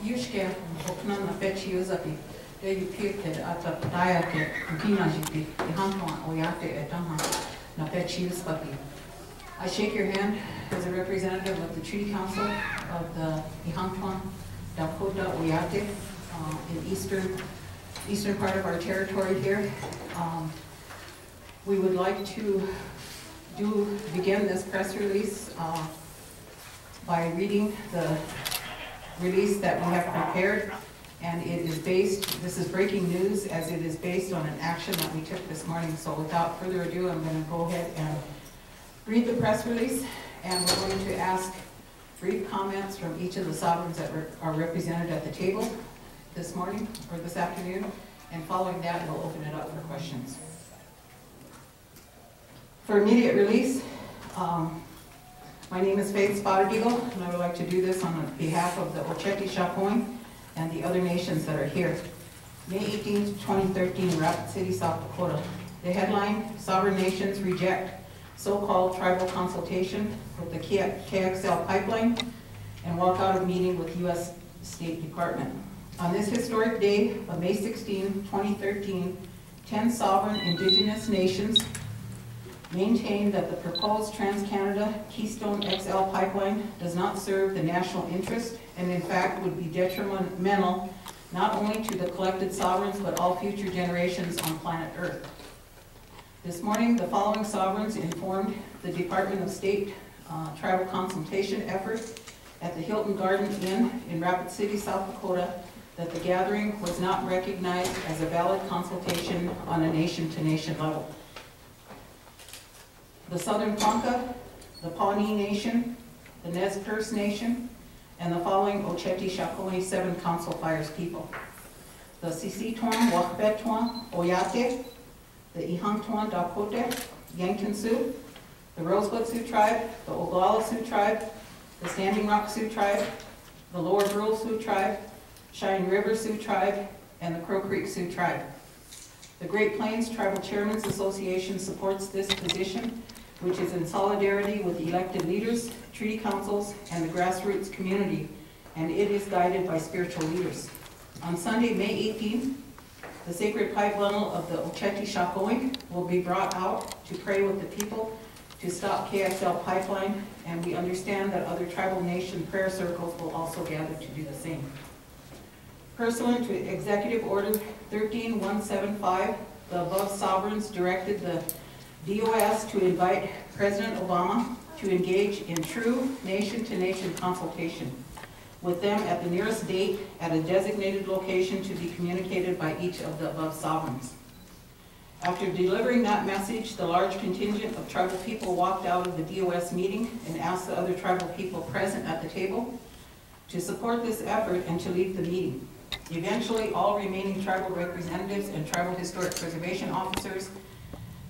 Yushke, Oknan, Bechi Uzapi, there you picked at a Diake, Ginajipi, the Hantuan, Oyate, Etama, Napechi Uzapi. I shake your hand as a representative of the Treaty Council of the Ihantuan, Dakota, Oyate, in eastern part of our territory here. We would like to begin this press release by reading the release that we have prepared, and it is based, this is breaking news, as it is based on an action that we took this morning. So without further ado, I'm going to go ahead and read the press release, and we're going to ask brief comments from each of the sovereigns that are represented at the table this morning or this afternoon, and following that we'll open it up for questions. For immediate release, my name is Faith Spotted Eagle, and I would like to do this on behalf of the Oceti Sakowin and the other nations that are here. May 18, 2013, Rapid City, South Dakota. The headline, Sovereign Nations Reject So-Called Tribal Consultation with the KXL Pipeline and Walk Out of Meeting with U.S. State Department. On this historic day of May 16, 2013, 10 sovereign indigenous nations maintain that the proposed Transcanada Keystone XL pipeline does not serve the national interest and in fact would be detrimental not only to the collected sovereigns but all future generations on planet Earth. This morning, the following sovereigns informed the Department of State tribal consultation effort at the Hilton Garden Inn in Rapid City, South Dakota, that the gathering was not recognized as a valid consultation on a nation-to-nation level. The Southern Ponca, the Pawnee Nation, the Nez Perce Nation, and the following Oceti Sakowin 7 Council Fires people. The Sissetuan Wakbetuan Oyate, the Ihantuan Dakota Yankton Sioux, the Rosebud Sioux Tribe, the Oglala Sioux Tribe, the Standing Rock Sioux Tribe, the Lower Brule Sioux Tribe, Cheyenne River Sioux Tribe, and the Crow Creek Sioux Tribe. The Great Plains Tribal Chairmen's Association supports this position, which is in solidarity with elected leaders, treaty councils, and the grassroots community, and it is guided by spiritual leaders. On Sunday, May 18th, the sacred pipe bundle of the Oceti Sakowin will be brought out to pray with the people to stop KXL pipeline, and we understand that other tribal nation prayer circles will also gather to do the same. Pursuant to Executive Order 13175, the above sovereigns directed the DOS to invite President Obama to engage in true nation-to-nation consultation with them at the nearest date at a designated location to be communicated by each of the above sovereigns. After delivering that message, the large contingent of tribal people walked out of the DOS meeting and asked the other tribal people present at the table to support this effort and to leave the meeting. Eventually, all remaining tribal representatives and tribal historic preservation officers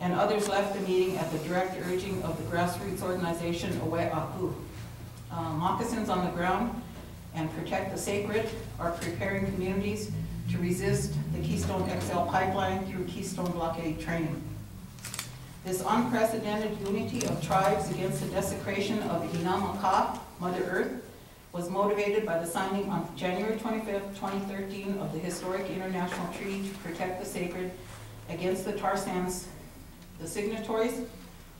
and others left the meeting at the direct urging of the grassroots organization Owe'ahu. Moccasins on the ground and protect the sacred are preparing communities to resist the Keystone XL pipeline through Keystone blockade training. This unprecedented unity of tribes against the desecration of Inamaka, Mother Earth, was motivated by the signing on January 25th, 2013 of the historic international treaty to protect the sacred against the tar sands. The signatories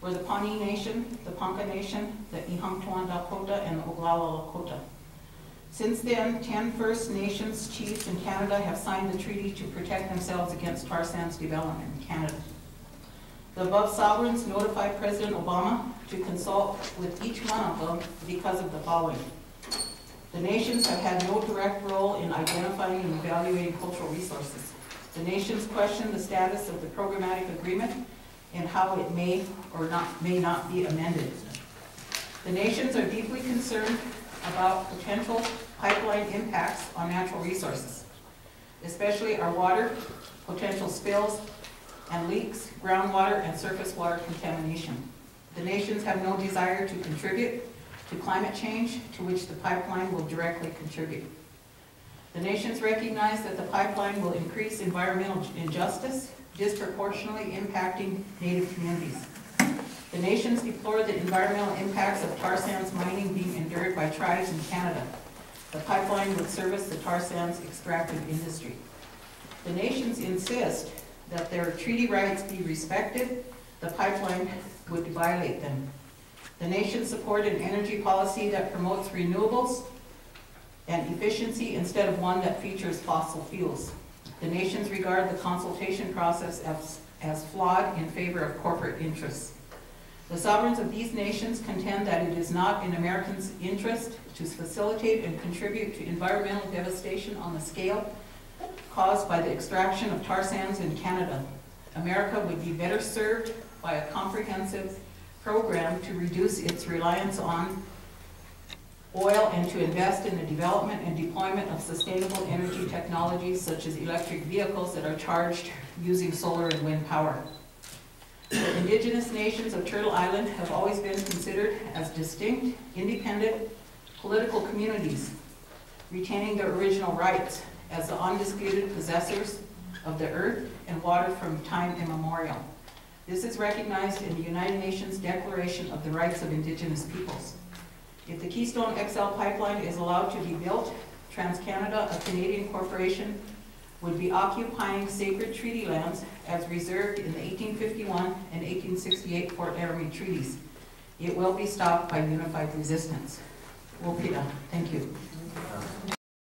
were the Pawnee Nation, the Ponca Nation, the Ihantuan Dakota, and the Oglala Lakota. Since then, 10 First Nations chiefs in Canada have signed the treaty to protect themselves against tar sands development in Canada. The above sovereigns notified President Obama to consult with each one of them because of the following. The nations have had no direct role in identifying and evaluating cultural resources. The nations question the status of the programmatic agreement and how it may or may not be amended. The nations are deeply concerned about potential pipeline impacts on natural resources, especially our water, potential spills and leaks, groundwater and surface water contamination. The nations have no desire to contribute to climate change, to which the pipeline will directly contribute. The nations recognize that the pipeline will increase environmental injustice, disproportionately impacting Native communities. The nations deplore the environmental impacts of tar sands mining being endured by tribes in Canada. The pipeline would service the tar sands extractive industry. The nations insist that their treaty rights be respected. The pipeline would violate them. The nations support an energy policy that promotes renewables and efficiency instead of one that features fossil fuels. The nations regard the consultation process as flawed in favor of corporate interests. The sovereigns of these nations contend that it is not in Americans' interest to facilitate and contribute to environmental devastation on the scale caused by the extraction of tar sands in Canada. America would be better served by a comprehensive program to reduce its reliance on oil and to invest in the development and deployment of sustainable energy technologies such as electric vehicles that are charged using solar and wind power. The indigenous nations of Turtle Island have always been considered as distinct, independent political communities, retaining their original rights as the undisputed possessors of the earth and water from time immemorial. This is recognized in the United Nations Declaration of the Rights of Indigenous Peoples. If the Keystone XL pipeline is allowed to be built, Transcanada, a Canadian corporation, would be occupying sacred treaty lands as reserved in the 1851 and 1868 Fort Laramie treaties. It will be stopped by unified resistance. Thank you.